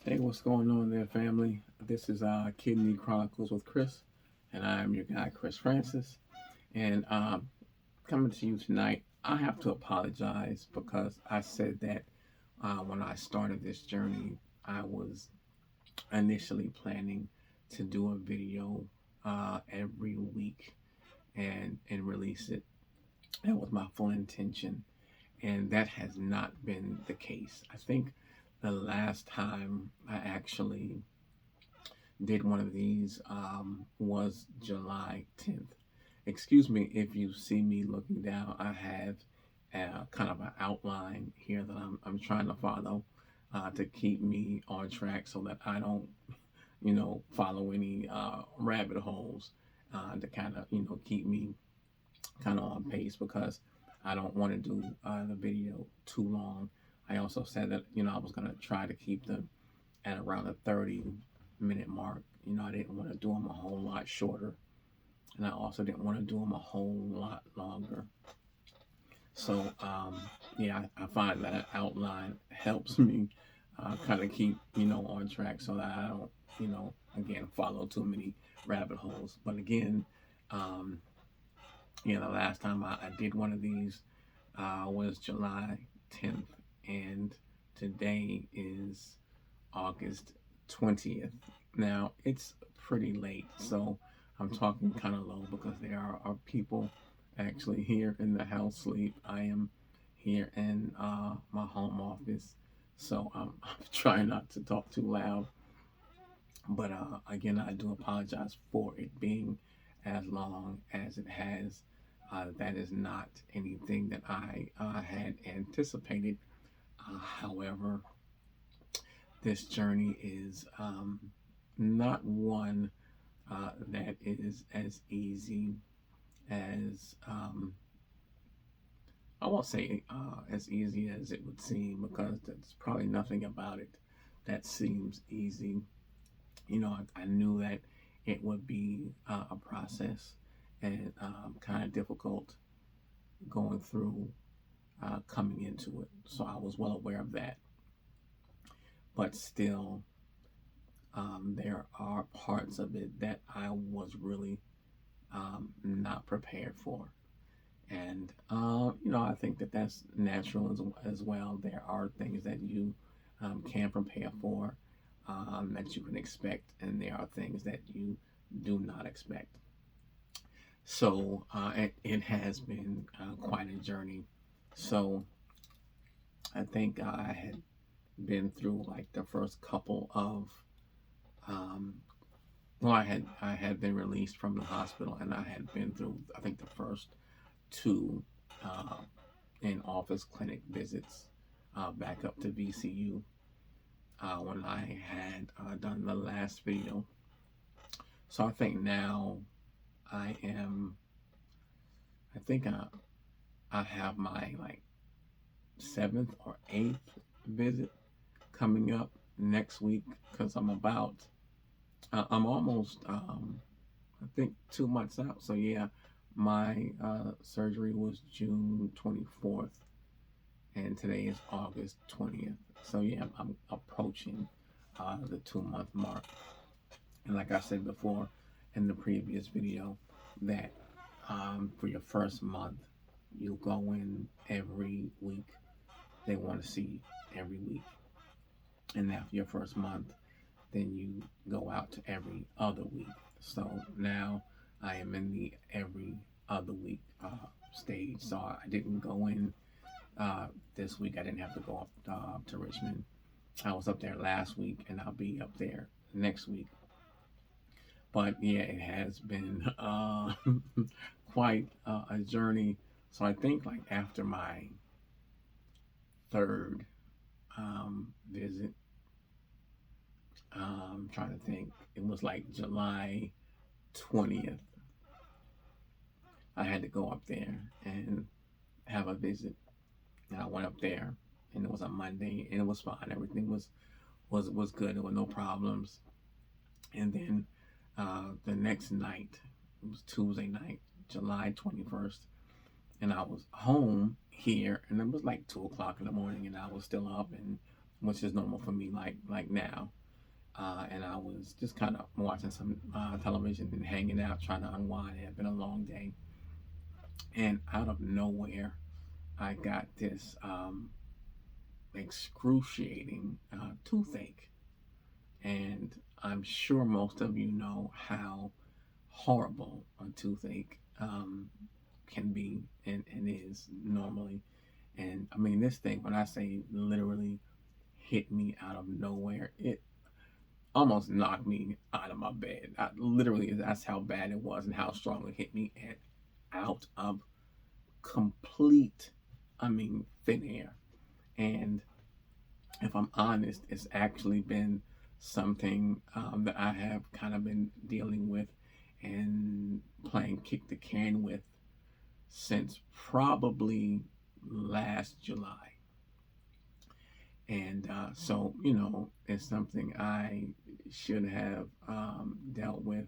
Hey, what's going on there, family? This is Kidney Chronicles with Chris, and I am your guy, Chris Francis. And coming to you tonight, I have to apologize because I said that when I started this journey, I was initially planning to do a video every week and release it. That was my full intention, and that has not been the case. I think the last time I actually did one of these was July 10th. Excuse me if you see me looking down. I have kind of an outline here that I'm trying to follow to keep me on track so that I don't, follow any rabbit holes to kind of, keep me kind of on pace because I don't want to do the video too long. I also said that, I was going to try to keep them at around the 30-minute mark. I didn't want to do them a whole lot shorter, and I also didn't want to do them a whole lot longer. So, yeah, I find that outline helps me kind of keep, on track so that I don't, again, follow too many rabbit holes. But again, um, the last time I did one of these was July 10th, and today is August 20th. Now, it's pretty late, so I'm talking kind of low because there are people actually here in the house sleep. I am here in my home office, so I'm trying not to talk too loud. But again, I do apologize for it being as long as it has. That is not anything that I had anticipated. However, this journey is not one that is as easy as I won't say as easy as it would seem because there's probably nothing about it that seems easy. I knew that it would be a process and kind of difficult going through coming into it. So I was well aware of that. But still, there are parts of it that I was really not prepared for. And, I think that that's natural as well. There are things that you can prepare for, that you can expect, and there are things that you do not expect. So it has been quite a journey. So I think I had been through like the first couple of um, well, I had been released from the hospital, and I had been through I think the first two uh, in office clinic visits back up to VCU when I had done the last video. So I think now I am. I think I have my like seventh or eighth visit coming up next week because I'm almost I think 2 months out. So yeah, my surgery was June 24th, and today is August 20th. So yeah, I'm approaching the 2 month mark. And like I said before in the previous video, that for your first month, you'll go in every week. They want to see you every week. And after your first month, then you go out to every other week. So now I am in the every other week stage. So I didn't go in this week. I didn't have to go up to Richmond. I was up there last week, and I'll be up there next week. But yeah, it has been quite a journey. So I think like after my third visit, I'm trying to think, it was like July 20th. I had to go up there and have a visit. And I went up there, and it was a Monday, and it was fine. Everything was good. There were no problems. And then the next night, it was Tuesday night, July 21st, and I was home here, and it was like 2 o'clock in the morning, and I was still up, and which is normal for me, like now. And I was just kind of watching some television and hanging out, trying to unwind. It had been a long day, and out of nowhere, I got this excruciating toothache. And I'm sure most of you know how horrible a toothache can be and is normally. And I mean, this thing, when I say literally hit me out of nowhere, it almost knocked me out of my bed. Literally, that's how bad it was and how strong it hit me, and out of complete, I mean, thin air. And if I'm honest, it's actually been something that I have kind of been dealing with and playing kick the can with since probably last July. And so, it's something I should have dealt with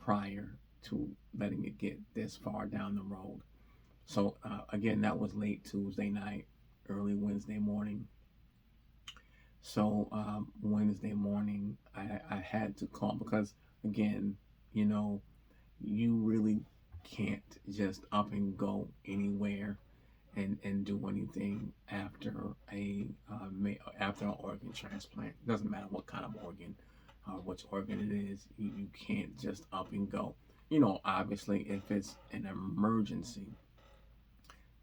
prior to letting it get this far down the road. So, again, that was late Tuesday night, early Wednesday morning. So, Wednesday morning, I had to call because, again, you really can't just up and go anywhere and do anything after after an organ transplant. It doesn't matter what kind of organ or which organ it is. You can't just up and go. Obviously, if it's an emergency,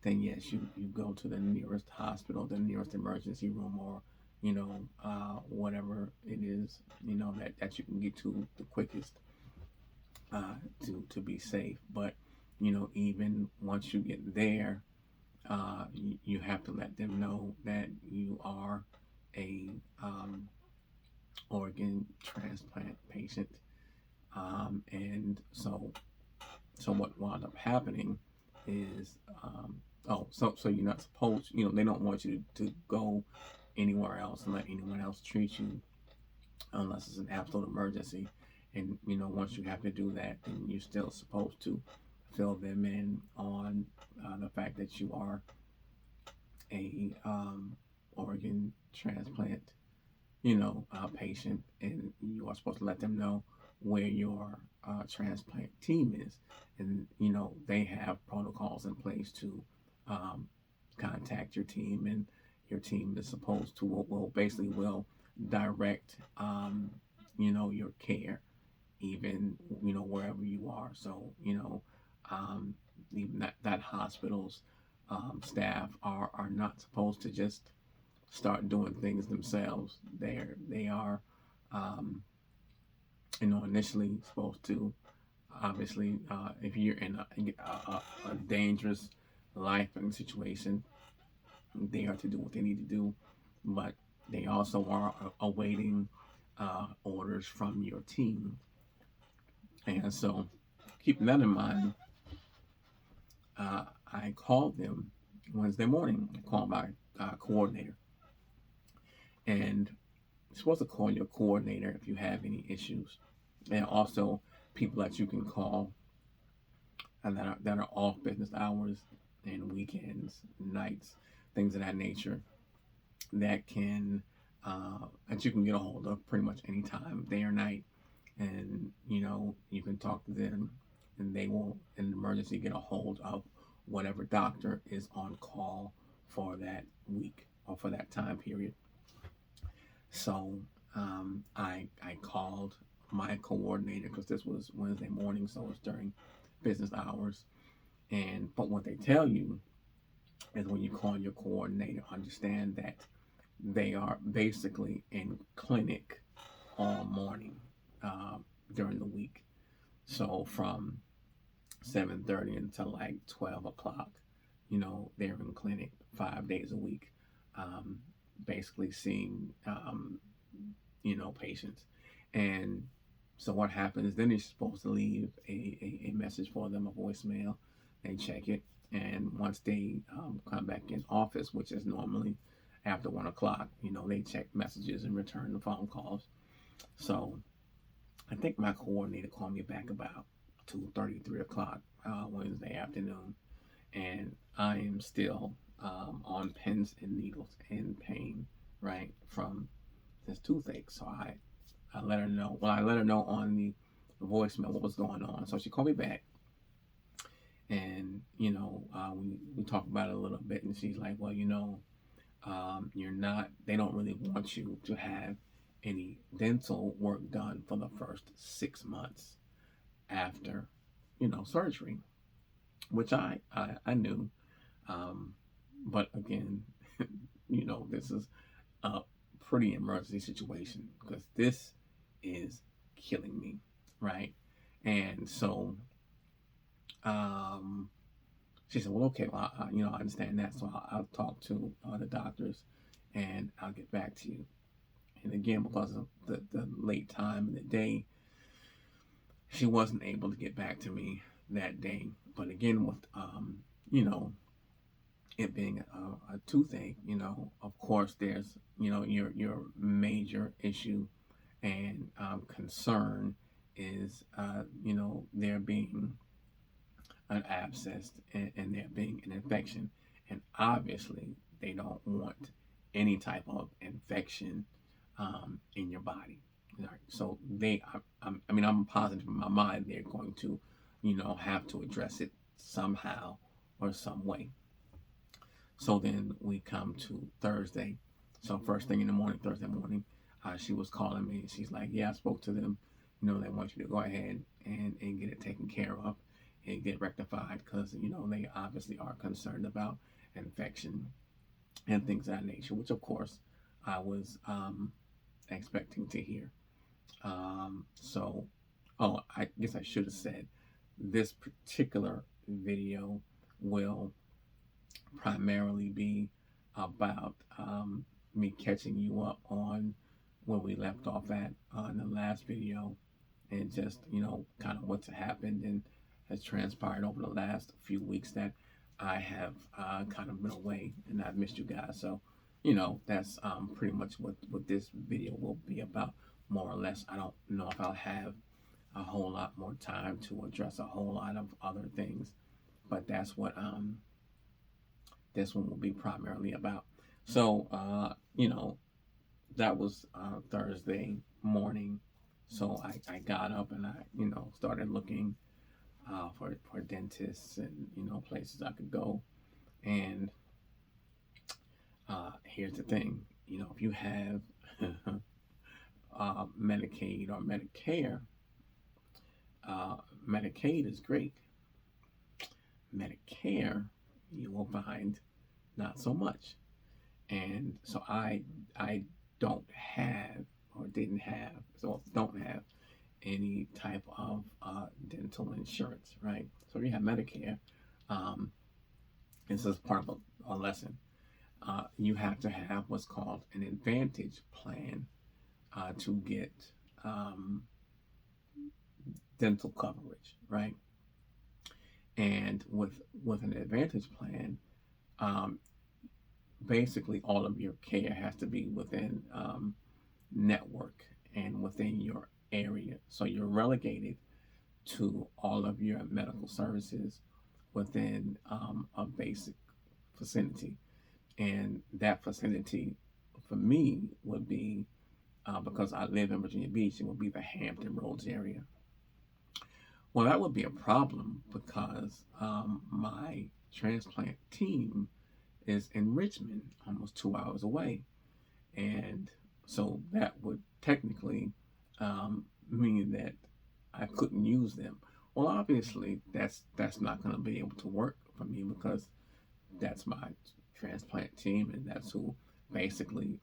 then yes, you go to the nearest hospital, the nearest emergency room, or whatever it is, that you can get to the quickest to be safe. But even once you get there, you have to let them know that you are a organ transplant patient, and so what wound up happening is so you're not supposed, they don't want you to go anywhere else and let anyone else treat you unless it's an absolute emergency. And once you have to do that, then you're still supposed to fill them in on the fact that you are a organ transplant, patient, and you are supposed to let them know where your transplant team is, and they have protocols in place to contact your team, and your team is supposed to will direct your care, even wherever you are. So even that hospital's staff are not supposed to just start doing things themselves. They are initially supposed to, obviously, if you're in a dangerous life-threatening situation, they are to do what they need to do, but they also are awaiting orders from your team. And so, keeping that in mind, I called them Wednesday morning. I called my coordinator, and you're supposed to call your coordinator if you have any issues, and also people that you can call and that are off business hours and weekends, nights, things of that nature, that that you can get a hold of pretty much any time, day or night, and you can talk to them, and they will, in an emergency, get a hold of whatever doctor is on call for that week or for that time period. So I called my coordinator because this was Wednesday morning, so it's during business hours. But what they tell you is when you call your coordinator, understand that they are basically in clinic all morning during the week. So from 7:30 until like 12 o'clock, they're in clinic 5 days a week, basically seeing, patients. And so what happens, then you're supposed to leave a message for them, a voicemail. They check it. And once they come back in office, which is normally after 1 o'clock, they check messages and return the phone calls. So I think my coordinator called me back about 2:30, 3 o'clock Wednesday afternoon, and I am still on pins and needles and pain, right, from this toothache. So I let her know. Well, I let her know on the voicemail what was going on. So she called me back, and we talked about it a little bit, and she's like, well, you're not. They don't really want you to have any dental work done for the first 6 months after, surgery, which I knew. But again, this is a pretty emergency situation because this is killing me, right? And so, um, she said, "Well, okay, well, I understand that, so I'll talk to the doctors, and I'll get back to you." And again, because of the late time in the day, she wasn't able to get back to me that day. But again, with you know, it being a toothache, of course, there's your major issue and concern is there being an abscess and there being an infection, and obviously they don't want any type of infection in your body. Right? So I'm positive in my mind they're going to, have to address it somehow or some way. So then we come to Thursday. So first thing in the morning, Thursday morning, she was calling me. She's like, "Yeah, I spoke to them. They want you to go ahead and get it taken care of and get rectified because they obviously are concerned about infection and things of that nature." Which of course I was expecting to hear. So, oh, I guess I should have said this particular video will primarily be about me catching you up on where we left off at in the last video, and just kind of what's happened and has transpired over the last few weeks that I have kind of been away and I've missed you guys. So that's pretty much what this video will be about, more or less. I don't know if I'll have a whole lot more time to address a whole lot of other things, but that's what this one will be primarily about. So, that was Thursday morning. So I got up and I, started looking for dentists and, places I could go. And here's the thing, if you have Medicaid or Medicare, Medicaid is great. Medicare, you will find not so much. And so I don't have or didn't have, so don't have any type of dental insurance, right? So if you have Medicare, this is part of a lesson. You have to have what's called an Advantage plan to get dental coverage, right? And with an Advantage plan, basically all of your care has to be within network and within your area. So you're relegated to all of your medical services within a basic vicinity. And that vicinity for me would be, because I live in Virginia Beach, it would be the Hampton Roads area. Well, that would be a problem because my transplant team is in Richmond, almost 2 hours away. And so that would technically mean that I couldn't use them. Well, obviously, that's not going to be able to work for me because that's my transplant team, and that's who basically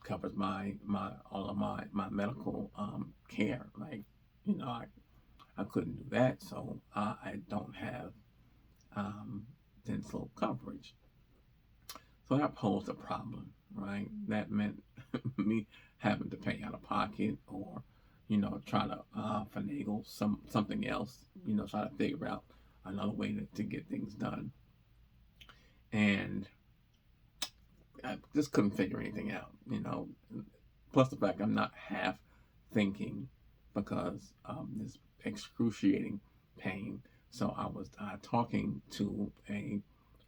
covers my all of my medical care. Like, I couldn't do that, so I don't have dental coverage. So that posed a problem, right? That meant me having to pay out of pocket or, try to finagle something else, try to figure out another way to get things done. And I just couldn't figure anything out, Plus the fact I'm not half thinking because this excruciating pain. So I was talking to a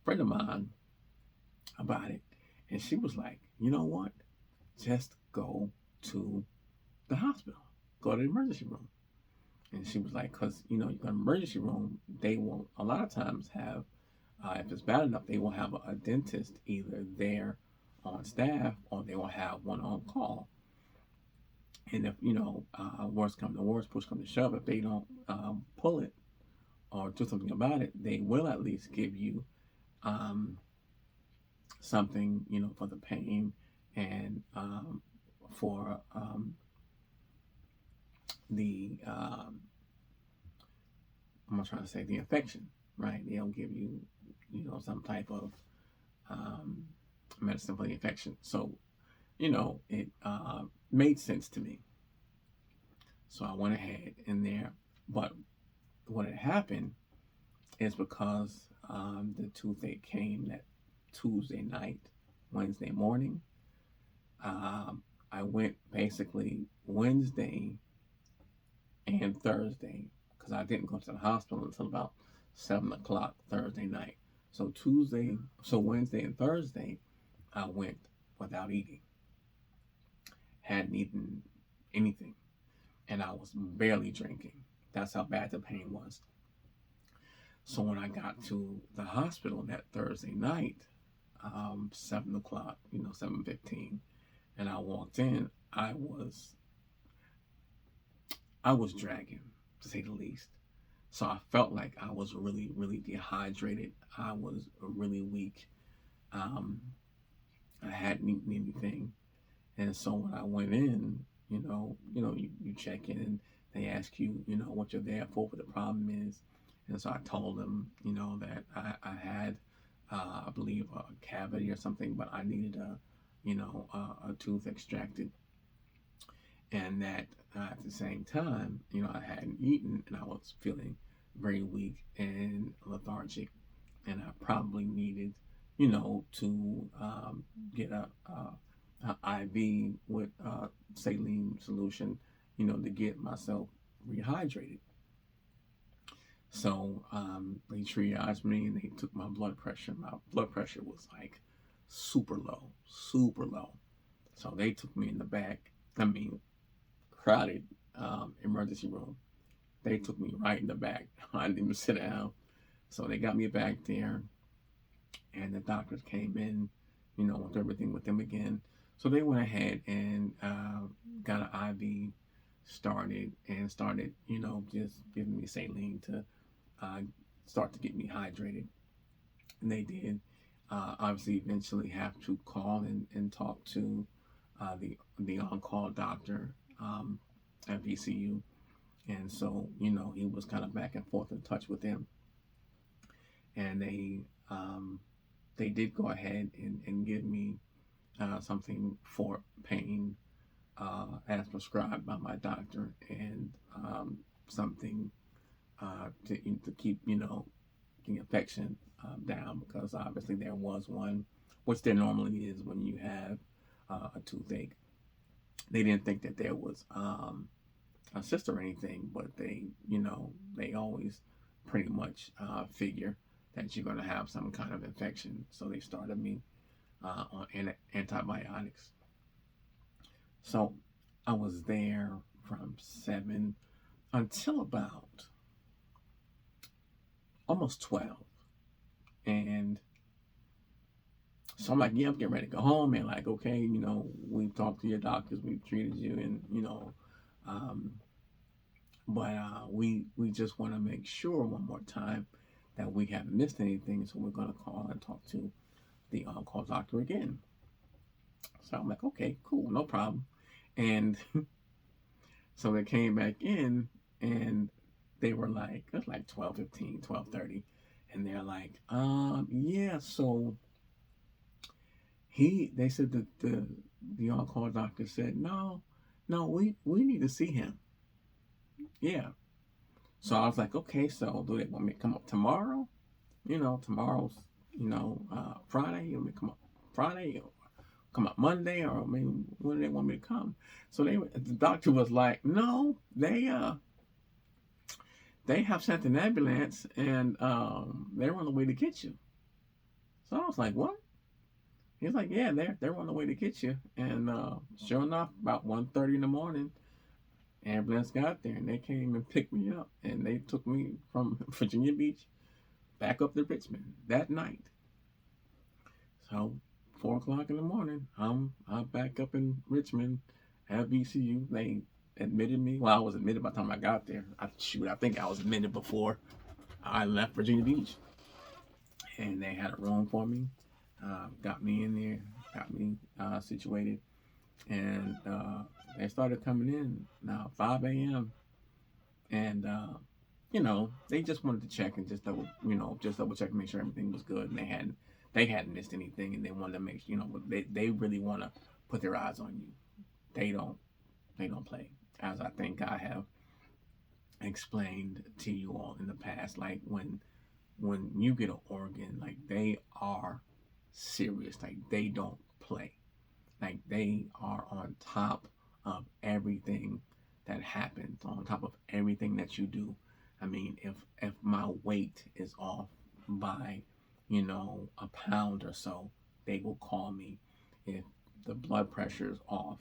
friend of mine about it, and she was like, you know what? Just go to the hospital, go to the emergency room. And she was like, because, you know, you go to the emergency room, they won't, a lot of times, have, if it's bad enough, they will have a dentist either there on staff or they will have one on call. And if, you know, worst come to worst, push come to shove, if they don't pull it or do something about it, they will at least give you um, something, you know, for the pain and for the I'm trying to say the infection, right? They'll give you, you know, some type of um, medicine for the infection. So, you know, it made sense to me. So I went ahead in there. But what had happened is because the toothache came that Tuesday night, Wednesday morning, I went basically Wednesday and Thursday because I didn't go to the hospital until about 7 o'clock Thursday night. So Wednesday and Thursday, I went without eating. Hadn't eaten anything, and I was barely drinking. That's how bad the pain was. So when I got to the hospital that Thursday night, 7 o'clock, 7:15, and I walked in, I was dragging, to say the least. So I felt like I was really, really dehydrated. I was really weak. Um, I hadn't eaten anything, and so when I went in, you check in and they ask you, what you're there for, what the problem is, and so I told them, that I had, I believe, a cavity or something, but I needed a tooth extracted, and that at the same time, I hadn't eaten and I was feeling very weak and lethargic, and I probably needed, to get a IV with saline solution, to get myself rehydrated. So they triaged me and they took my blood pressure. My blood pressure was like super low, super low. So they took me in the back. I mean, crowded emergency room. They took me right in the back. I didn't even sit down. So they got me back there, and the doctors came in, went everything with them again. So they went ahead and got an IV started and started, just giving me saline to start to get me hydrated. And they did. Obviously, eventually have to call and talk to the on-call doctor at VCU. And so, he was kind of back and forth in touch with them. And they did go ahead and give me something for pain as prescribed by my doctor, and something to keep, the infection down, because obviously there was one, which there normally is when you have a toothache. They didn't think that there was a cyst or anything, but they always pretty much figure that you're going to have some kind of infection. So they started me on antibiotics. So I was there from 7 until about almost 12. And so I'm like, yeah, I'm getting ready to go home. And like, okay, we've talked to your doctors, we've treated you, and, but we just want to make sure one more time that we haven't missed anything. So we're going to call and talk to the on-call doctor again. So I'm like, okay, cool, no problem. And so they came back in and they were like, it was like 12:15, 12:30. And they're like, yeah, so they said that the on-call doctor said, no, we need to see him. Yeah. So I was like, okay, so do they want me to come up tomorrow? Tomorrow's, Friday. You want me to come up Friday? Or come up Monday? Or, I mean, when do they want me to come? So the doctor was like, no, they have sent an ambulance and they're on the way to get you. So I was like, what? He's like, yeah, they're on the way to get you. And sure enough, about 1:30 in the morning, ambulance got there and they came and picked me up and they took me from Virginia Beach back up to Richmond that night. So 4 o'clock in the morning, I'm back up in Richmond at VCU. They admitted me. Well, I was admitted by the time I got there. I think I was admitted before I left Virginia Beach. And they had a room for me, got me in there, got me situated, and they started coming in now 5 a.m. and they just wanted to check and just double check and make sure everything was good, and they hadn't missed anything, and they wanted to make they really want to put their eyes on you. They don't play, as I think I have explained to you all in the past. Like when you get an organ, like they are serious. Like they don't play. Like they are on top of everything that happens, on top of everything that you do. I mean, if my weight is off by, a pound or so, they will call me. If the blood pressure is off,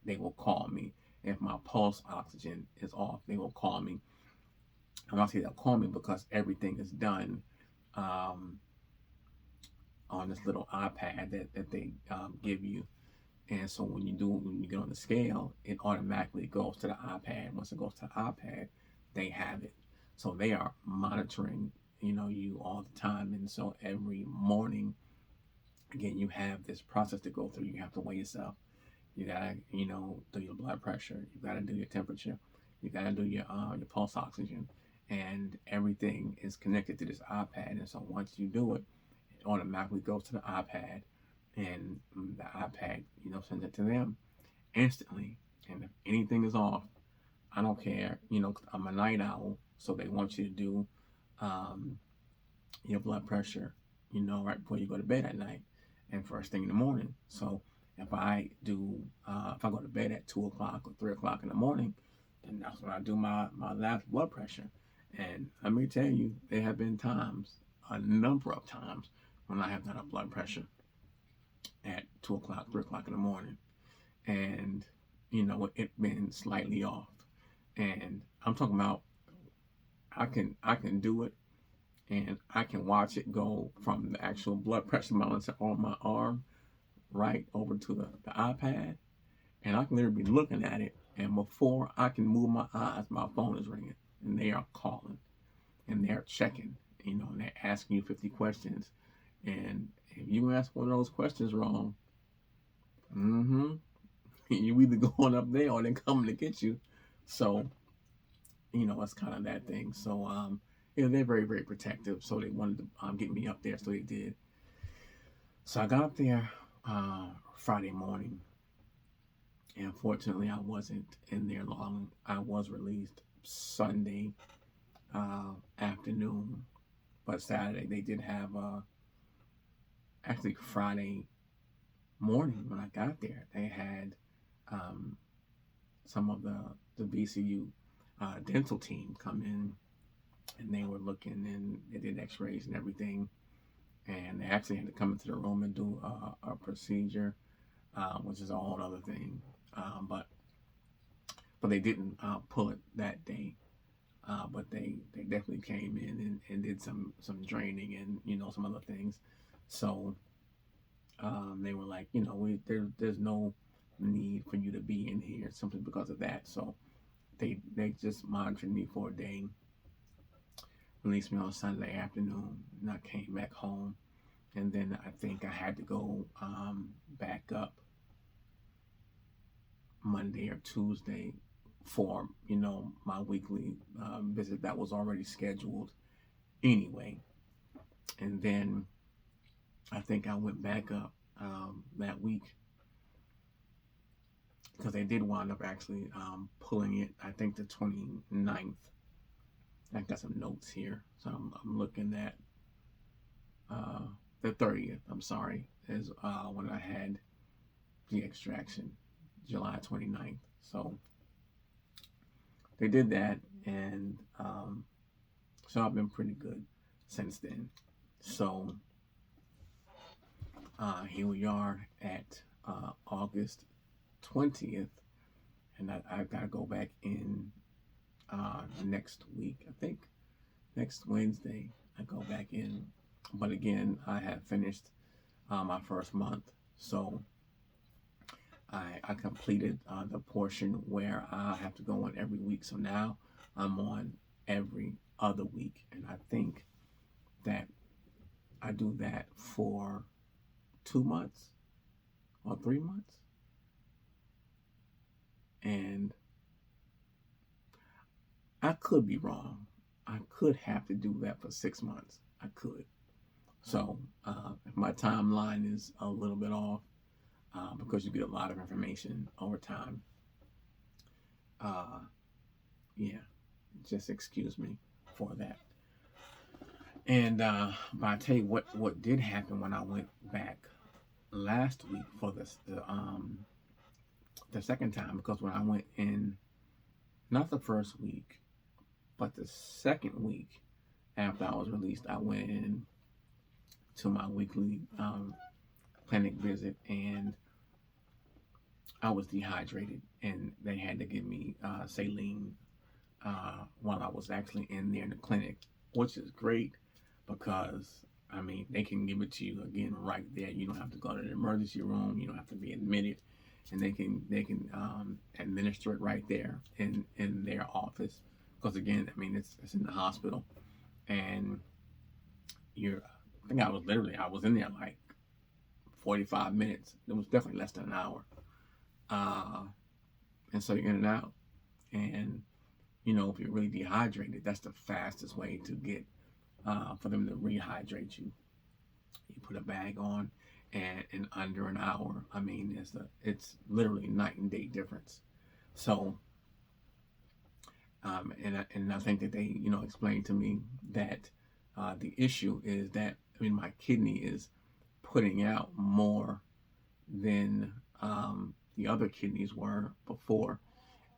they will call me. If my pulse oxygen is off, they will call me. And I'll say they'll call me because everything is done um, on this little iPad that they give you. And so when you get on the scale, it automatically goes to the iPad. Once it goes to the iPad, they have it. So they are monitoring, you all the time. And so every morning, again, you have this process to go through. You have to weigh yourself. You gotta, do your blood pressure. You gotta do your temperature. You gotta do your pulse oxygen, and everything is connected to this iPad. And so once you do it, it automatically goes to the iPad, and the iPad, sends it to them instantly. And if anything is off, I don't care. I'm a night owl, so they want you to do your blood pressure, right before you go to bed at night and first thing in the morning. So if I go to bed at 2 o'clock or 3 o'clock in the morning, then that's when I do my last blood pressure. And let me tell you, there have been times, a number of times, when I have done a blood pressure at 2 o'clock, 3 o'clock in the morning, and it been slightly off. And I'm talking about I can do it, and I can watch it go from the actual blood pressure monitor on my arm right over to the iPad, and I can literally be looking at it, and before I can move my eyes, my phone is ringing, and they are calling, and they're checking, and they're asking you 50 questions, and if you ask one of those questions wrong, you either going up there or they're coming to get you. So, it's kind of that thing. So, they're very, very protective. So they wanted to get me up there, so they did. So I got up there Friday morning, and unfortunately, I wasn't in there long. I was released Sunday afternoon, but Saturday they did have actually Friday morning when I got there, they had some of the VCU dental team come in, and they were looking, and they did x-rays and everything, and they actually had to come into the room and do a procedure, which is a whole other thing, but they didn't pull it that day, but they definitely came in and did some draining and some other things. So they were like, there's no need for you to be in here simply because of that. So they just monitored me for a day, released me on Sunday afternoon, and I came back home. And then I think I had to go back up Monday or Tuesday for, my weekly visit that was already scheduled anyway. And then I think I went back up that week, because they did wind up actually pulling it, I think, the 29th. I got some notes here, so I'm looking at the 30th, I'm sorry, is when I had the extraction, July 29th. So they did that, and So I've been pretty good since then. So here we are at August 20th, and I've got to go back in next week. I think next Wednesday I go back in. But again, I have finished my first month, so I completed the portion where I have to go on every week. So now I'm on every other week, and I think that I do that for 2 months or 3 months, and I could be wrong. I could have to do that for 6 months. I could. So if my timeline is a little bit off, because you get a lot of information over time, yeah, just excuse me for that. And but I tell you what did happen when I went back last week for the second time, because when I went in, not the first week, but the second week after I was released, I went in to my weekly clinic visit, and I was dehydrated, and they had to give me saline while I was actually in there in the clinic, which is great because I mean they can give it to you again right there. You don't have to go to the emergency room. You don't have to be admitted, and they can administer it right there in their office. Because again, I mean it's in the hospital, and I think I was in there like 45 minutes. It was definitely less than an hour. And so you're in and out. And, if you're really dehydrated, that's the fastest way to get, for them to rehydrate you. You put a bag on, and in under an hour, I mean, it's literally night and day difference. So, and I think that they, explained to me that the issue is that, I mean, my kidney is putting out more than the other kidneys were before,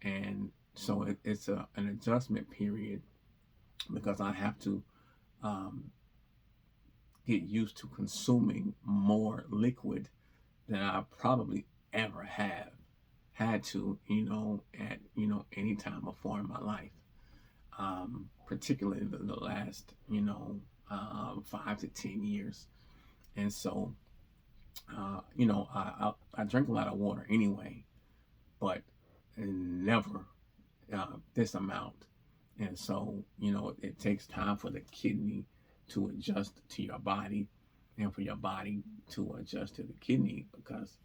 and so it's an adjustment period because I have to get used to consuming more liquid than I probably ever have had to, at any time before in my life, particularly the last 5 to 10 years. And so I drink a lot of water anyway, but never this amount. And so, it takes time for the kidney to adjust to your body and for your body to adjust to the kidney because,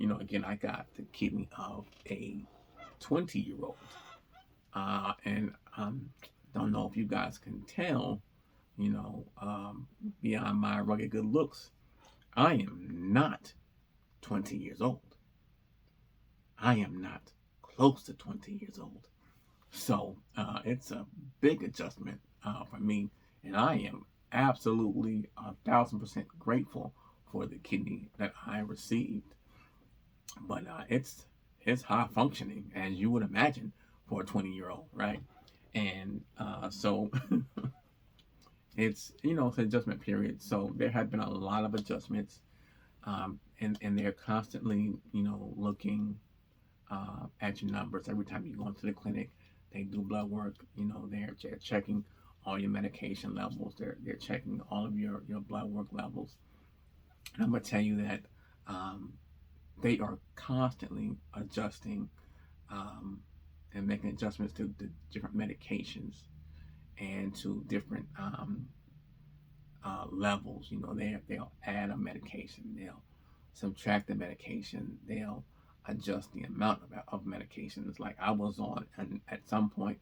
again, I got the kidney of a 20-year-old. And don't know if you guys can tell, beyond my rugged good looks, I am not 20 years old. I am not close to 20 years old. So it's a big adjustment for me, and I am absolutely 1,000% grateful for the kidney that I received. But it's high functioning, as you would imagine, for a 20-year-old, right? And so it's it's an adjustment period. So there have been a lot of adjustments, and they're constantly looking at your numbers every time you go into the clinic. They do blood work. They're checking all your medication levels. They're checking all of your blood work levels. And I'm gonna tell you that they are constantly adjusting and making adjustments to the different medications and to different levels. They'll add a medication. They'll subtract the medication. They'll adjust the amount of medications. Like I was on, and at some point,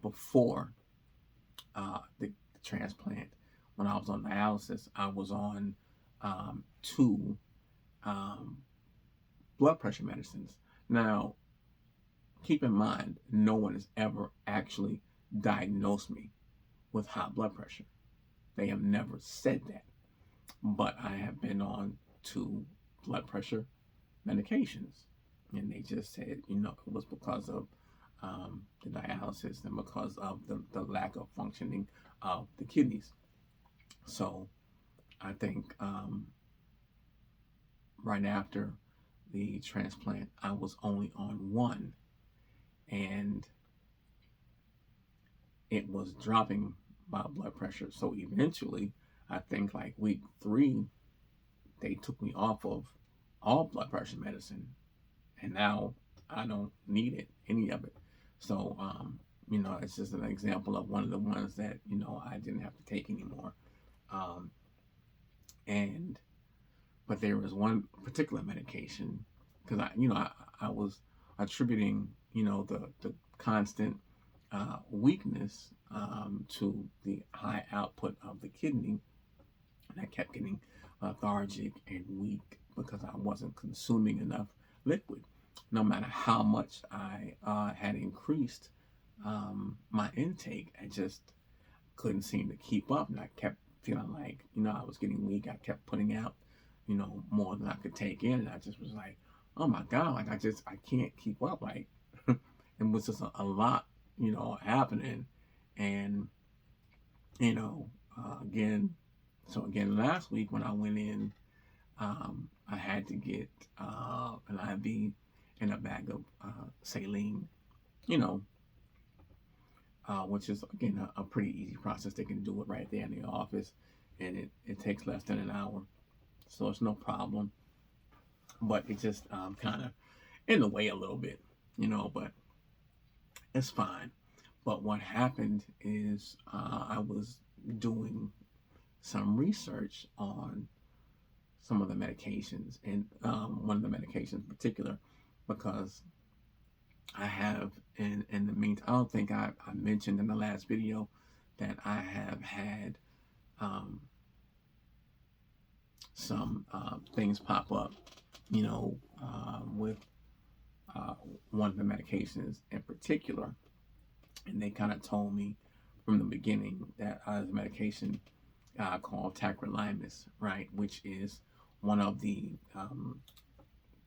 before the transplant, when I was on dialysis, I was on 2 blood pressure medicines. Now, keep in mind, no one has ever actually diagnosed me with high blood pressure. They have never said that. But I have been on 2 blood pressure medications. And they just said, it was because of the dialysis and because of the lack of functioning of the kidneys. So I think right after the transplant, I was only on one, and it was dropping my blood pressure. So eventually, I think like week 3, they took me off of all blood pressure medicine, and now I don't need it, any of it. So, it's just an example of one of the ones that I didn't have to take anymore. Um, and but there was one particular medication because I was attributing the constant weakness to the high output of the kidney, and I kept getting lethargic and weak because I wasn't consuming enough liquid. No matter how much I had increased my intake, I just couldn't seem to keep up, and I kept feeling like I was getting weak. I kept putting out more than I could take in, and I just was like, oh my god, like I can't keep up. Like it was just a lot happening, and again, so again last week when I went in, I had to get an IV and a bag of saline, you know, which is again a pretty easy process. They can do it right there in the office, and it takes less than an hour, so it's no problem. But it just kind of in the way a little bit, but it's fine. But what happened is I was doing some research on some of the medications, and one of the medications in particular, because I have, in the meantime, I don't think I mentioned in the last video that I have had some things pop up, with one of the medications in particular, and they kind of told me from the beginning that the medication called tacrolimus, right, which is one of the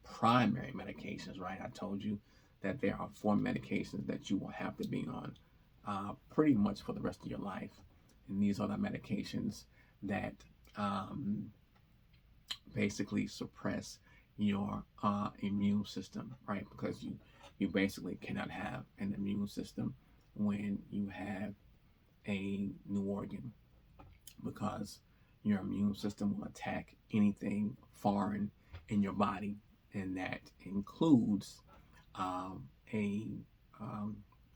primary medications, right? I told you that there are 4 medications that you will have to be on pretty much for the rest of your life, and these are the medications that basically suppress your immune system, right? Because you basically cannot have an immune system when you have a new organ, because your immune system will attack anything foreign in your body, and that includes a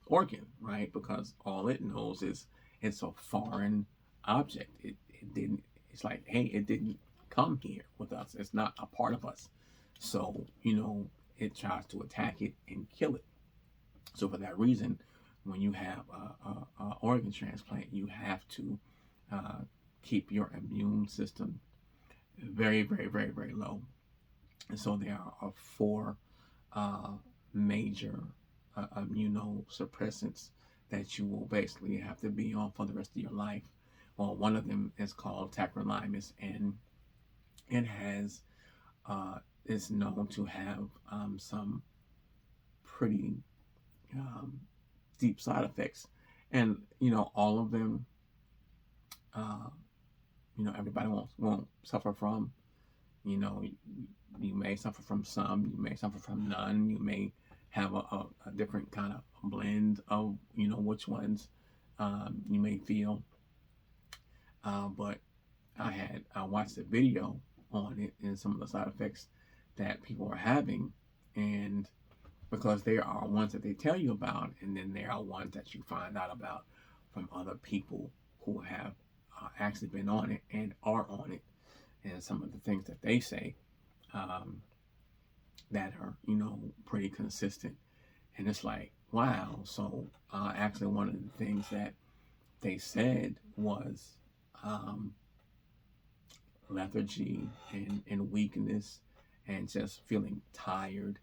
organ, right? Because all it knows is it's a foreign object. It didn't. It's like, hey, it didn't come here with us. It's not a part of us. So it tries to attack it and kill it. So for that reason, when you have a organ transplant, you have to keep your immune system very, very, very, very low. And so there are 4 major immunosuppressants that you will basically have to be on for the rest of your life. Well, one of them is called tacrolimus, and it has is known to have some pretty deep side effects, and all of them everybody won't suffer from. You may suffer from some, you may suffer from none, you may have a different kind of blend of which ones you may feel, but I watched a video on it and some of the side effects that people are having, and because there are ones that they tell you about, and then there are ones that you find out about from other people who have actually been on it and are on it, and some of the things that they say that are pretty consistent, and it's like, wow. So actually one of the things that they said was lethargy and weakness, and just feeling tired,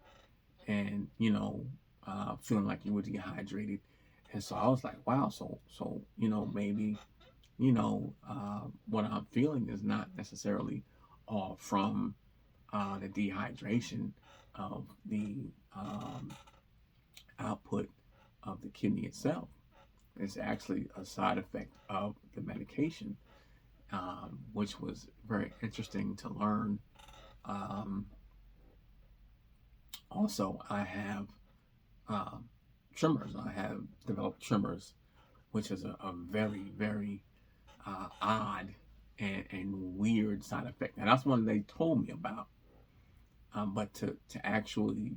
and feeling like you were dehydrated. And so I was like, wow, so maybe what I'm feeling is not necessarily all from the dehydration of the output of the kidney itself. It's actually a side effect of the medication, which was very interesting to learn. Um, Also, I have um, tremors. I have developed tremors, which is a very, very odd and weird side effect. And that's one they told me about. But to actually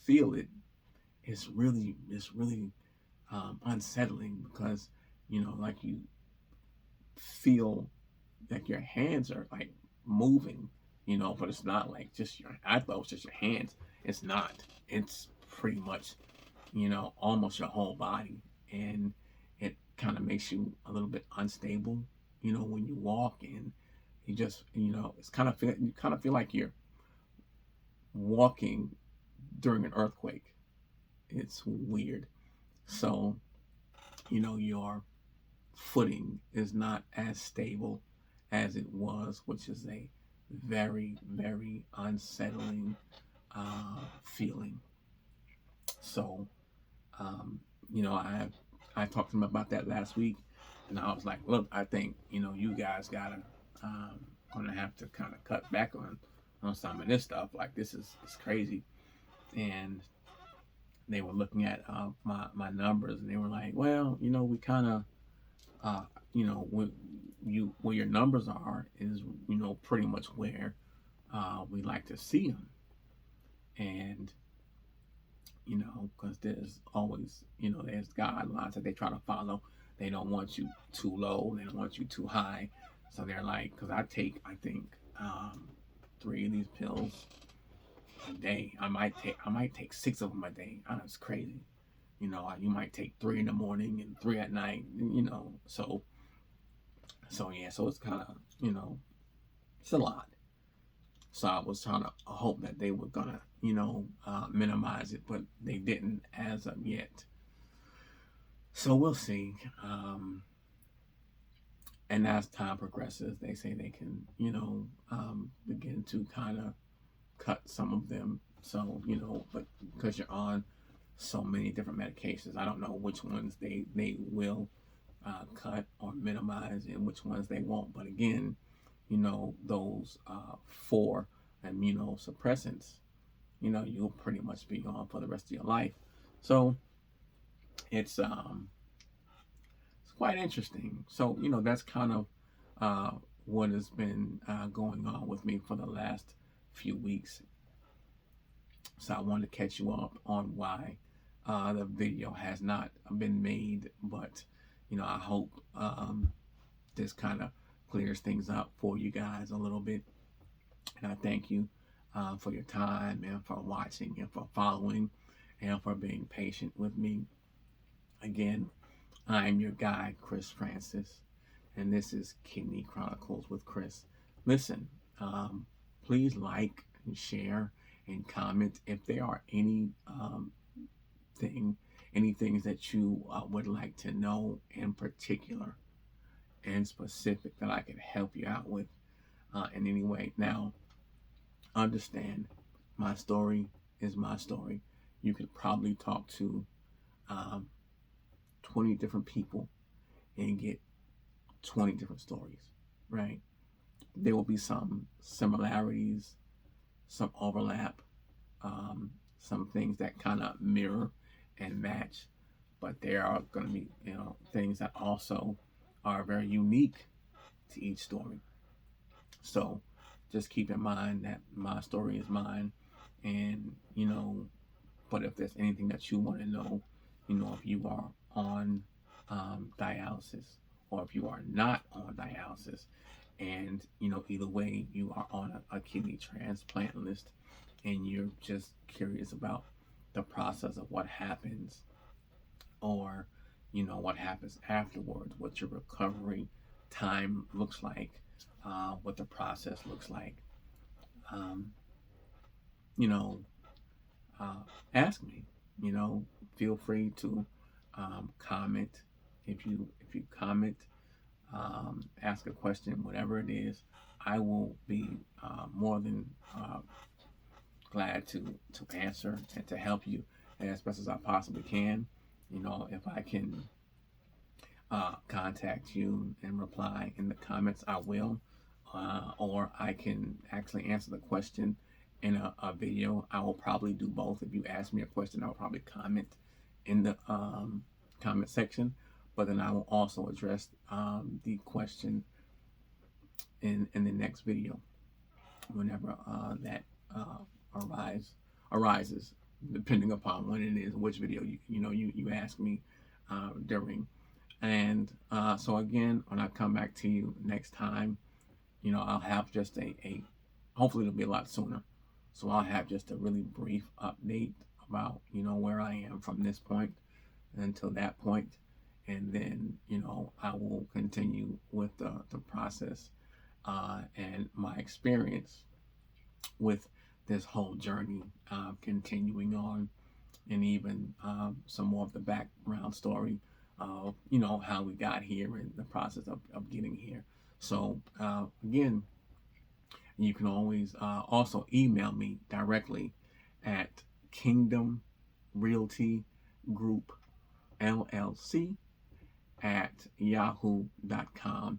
feel it is really unsettling because like you feel like your hands are like moving, but it's not like just your. I thought it was just your hands. It's not. It's pretty much almost your whole body, and it kind of makes you a little bit unstable. When you walk and you just it's kind of feel like you're walking during an earthquake. It's weird. So your footing is not as stable as it was, which is a very, very unsettling feeling. So, um, I talked to him about that last week, and I was like, look, I think you guys gotta gonna have to kind of cut back on some of this stuff. Like this is it's crazy, and they were looking at my numbers, and they were like, well, we kind of uh, where your numbers are is pretty much where we like to see them, and because there's always there's guidelines that they try to follow. They don't want you too low, they don't want you too high, so they're like, because I think 3 of these pills a day. I might take 6 of them a day. It's crazy. You might take 3 in the morning and 3 at night. So yeah, so it's kind of it's a lot. So I was trying to hope that they were gonna minimize it, but they didn't as of yet. So we'll see. And as time progresses, they say they can begin to kind of cut some of them. So but because you're on so many different medications, I don't know which ones they will cut or minimize and which ones they won't. But again, those 4 immunosuppressants, you'll pretty much be on for the rest of your life. So it's quite interesting. So that's kind of what has been going on with me for the last few weeks. So I wanted to catch you up on why the video has not been made, but I hope this kind of clears things up for you guys a little bit. And I thank you for your time and for watching and for following and for being patient with me. Again, I'm your guide, Chris Francis, and this is Kidney Chronicles with Chris. Listen, please like and share and comment if there are any things that you would like to know in particular and specific that I can help you out with in any way. Now, understand, my story is my story. You could probably talk to 20 different people and get 20 different stories, right? There will be some similarities, some overlap, some things that kind of mirror and match, but there are going to be things that also are very unique to each story. So just keep in mind that my story is mine, and but if there's anything that you want to know, if you are on dialysis or if you are not on dialysis, and either way you are on a kidney transplant list and you're just curious about the process of what happens, or what happens afterwards, what your recovery time looks like, what the process looks like, um, you know ask me. Feel free to comment. If you comment, ask a question, whatever it is, I will be more than glad to answer and to help you as best as I possibly can. You know, if I can contact you and reply in the comments, I will. Or I can actually answer the question in a video. I will probably do both. If you ask me a question, I'll probably comment in the comment section, but then I will also address the question in the next video whenever that arises, depending upon when it is, which video you ask me during. And so again, when I come back to you next time, I'll have just a hopefully it'll be a lot sooner. So I'll have just a really brief update about, where I am from this point until that point. And then, I will continue with the process and my experience with this whole journey, continuing on, and even some more of the background story of, how we got here and the process of getting here. So again, you can always also email me directly at Kingdom Realty Group LLC at yahoo.com.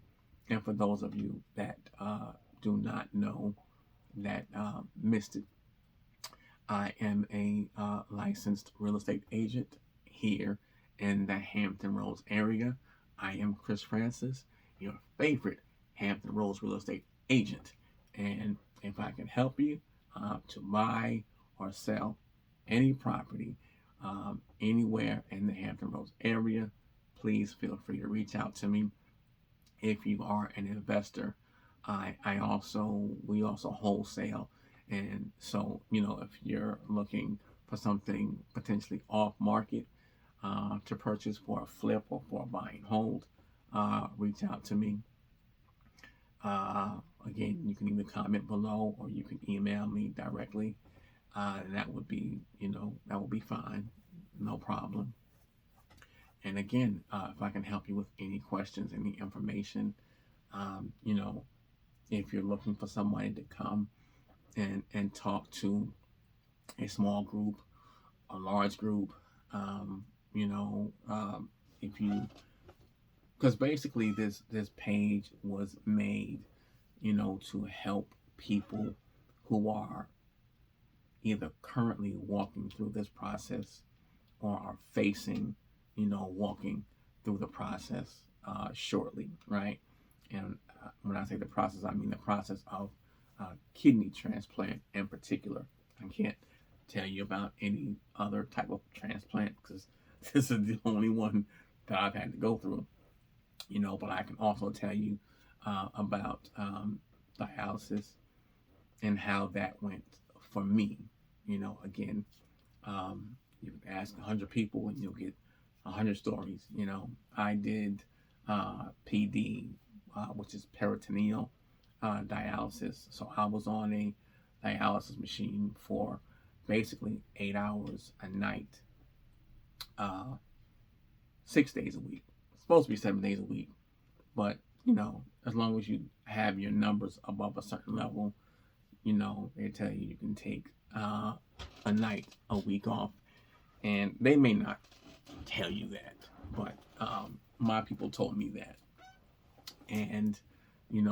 And for those of you that do not know, that missed it, I am a licensed real estate agent here in the Hampton Roads area. I am Chris Francis, your favorite Hampton Roads real estate agent. And if I can help you to buy or sell any property anywhere in the Hampton Roads area, please feel free to reach out to me. If you are an investor, we also wholesale. And so, if you're looking for something potentially off market to purchase for a flip or for a buy and hold, reach out to me. Again, you can either comment below or you can email me directly. And that would be fine. No problem. And again, if I can help you with any questions, any information, if you're looking for somebody to come and talk to a small group, a large group, because basically this page was made, to help people who are either currently walking through this process or are facing, walking through the process shortly, right? And when I say the process, I mean the process of kidney transplant in particular. I can't tell you about any other type of transplant because this is the only one that I've had to go through, but I can also tell you about dialysis and how that went for me. Again, you ask 100 people and you'll get 100 stories. I did PD, which is peritoneal dialysis. So I was on a dialysis machine for basically 8 hours a night, 6 days a week. It's supposed to be 7 days a week, but as long as you have your numbers above a certain level, they tell you can take a night a week off. And they may not tell you that, but my people told me that. And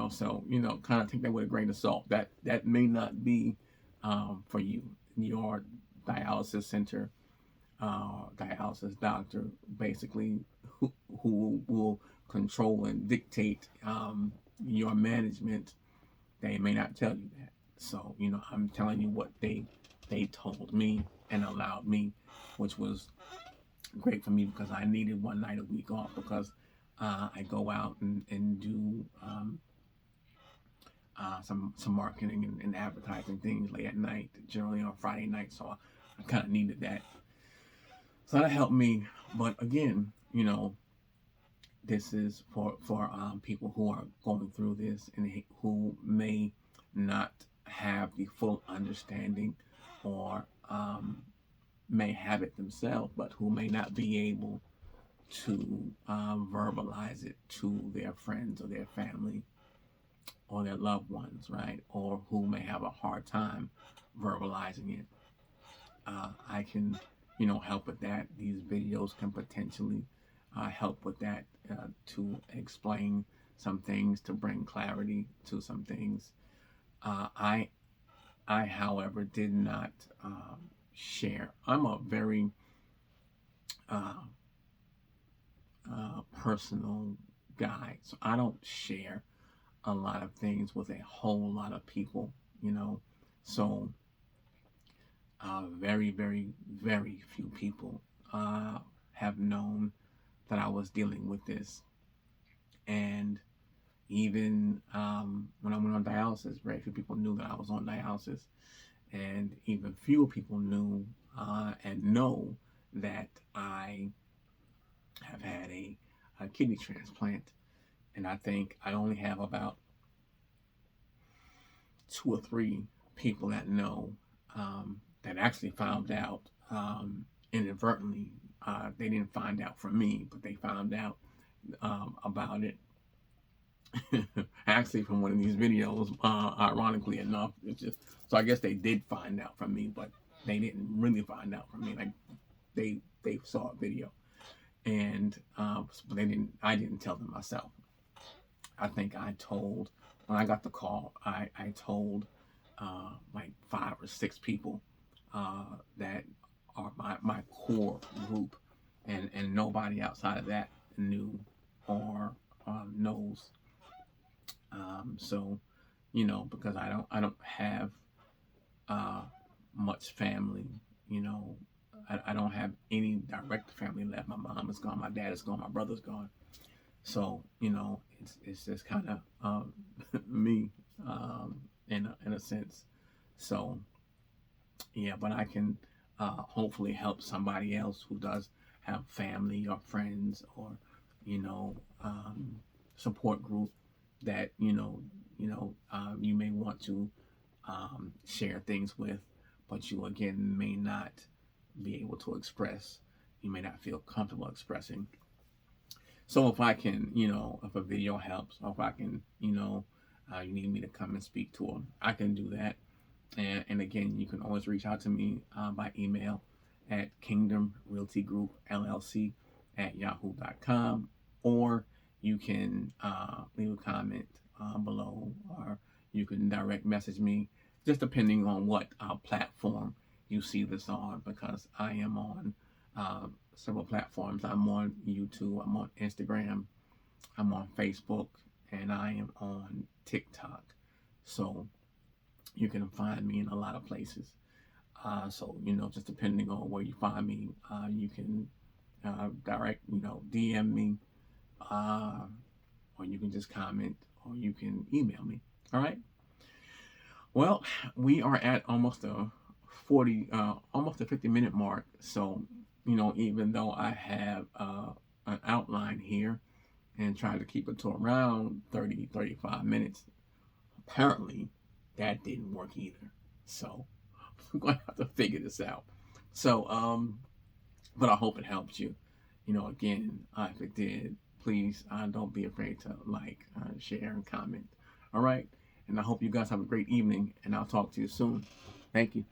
so kind of take that with a grain of salt. That may not be for you. Your dialysis center, dialysis doctor, basically who will control and dictate your management, they may not tell you that. So I'm telling you what they told me and allowed me, which was great for me because I needed one night a week off because I go out and do some marketing and advertising things late at night, generally on Friday night. So I kind of needed that. So that helped me. But again, this is for people who are going through this and who may not have the full understanding or may have it themselves, but who may not be able to verbalize it to their friends or their family or their loved ones, right? Or who may have a hard time verbalizing it. I can help with that. These videos can potentially help with that, to explain some things, to bring clarity to some things. I, however, did not share. I'm a very uh, personal guy, so I don't share a lot of things with a whole lot of people. So very, very, very few people have known that I was dealing with this. And even when I went on dialysis, very few people knew that I was on dialysis. And even fewer people knew and know that I have had a kidney transplant. And I think I only have about 2 or 3 people that know, that actually found out inadvertently. They didn't find out from me, but they found out about it actually from one of these videos. Ironically enough, it's just so I guess they did find out from me, but they didn't really find out from me. Like they saw a video, and but I didn't tell them myself. I think I told, when I got the call, I told like 5 or 6 people that are my core group, and nobody outside of that knew or knows. So, because I don't have uh, much family. You know, I don't have any direct family left. My mom is gone, my dad is gone, my brother's gone. So it's just kind of me, in a sense. So yeah, but I can hopefully help somebody else who does have family or friends, or you know support group that you may want to share things with, but you again may not be able to express. You may not feel comfortable expressing. So if I can, if a video helps, or if I can, you need me to come and speak to them, I can do that. And again, you can always reach out to me by email at Kingdom Realty Group LLC at yahoo.com, or you can leave a comment below, or you can direct message me, just depending on what platform you see this on, because I am on several platforms. I'm on YouTube, I'm on Instagram, I'm on Facebook, and I am on TikTok. So you can find me in a lot of places. So just depending on where you find me, you can direct, DM me, or you can just comment, or you can email me. All right. Well, we are at almost a 50-minute mark. So, even though I have an outline here and try to keep it to around 30, 35 minutes, apparently that didn't work either. So, I'm going to have to figure this out. So, but I hope it helps you. Again, if it did, please don't be afraid to like, share, and comment. All right. And I hope you guys have a great evening, and I'll talk to you soon. Thank you.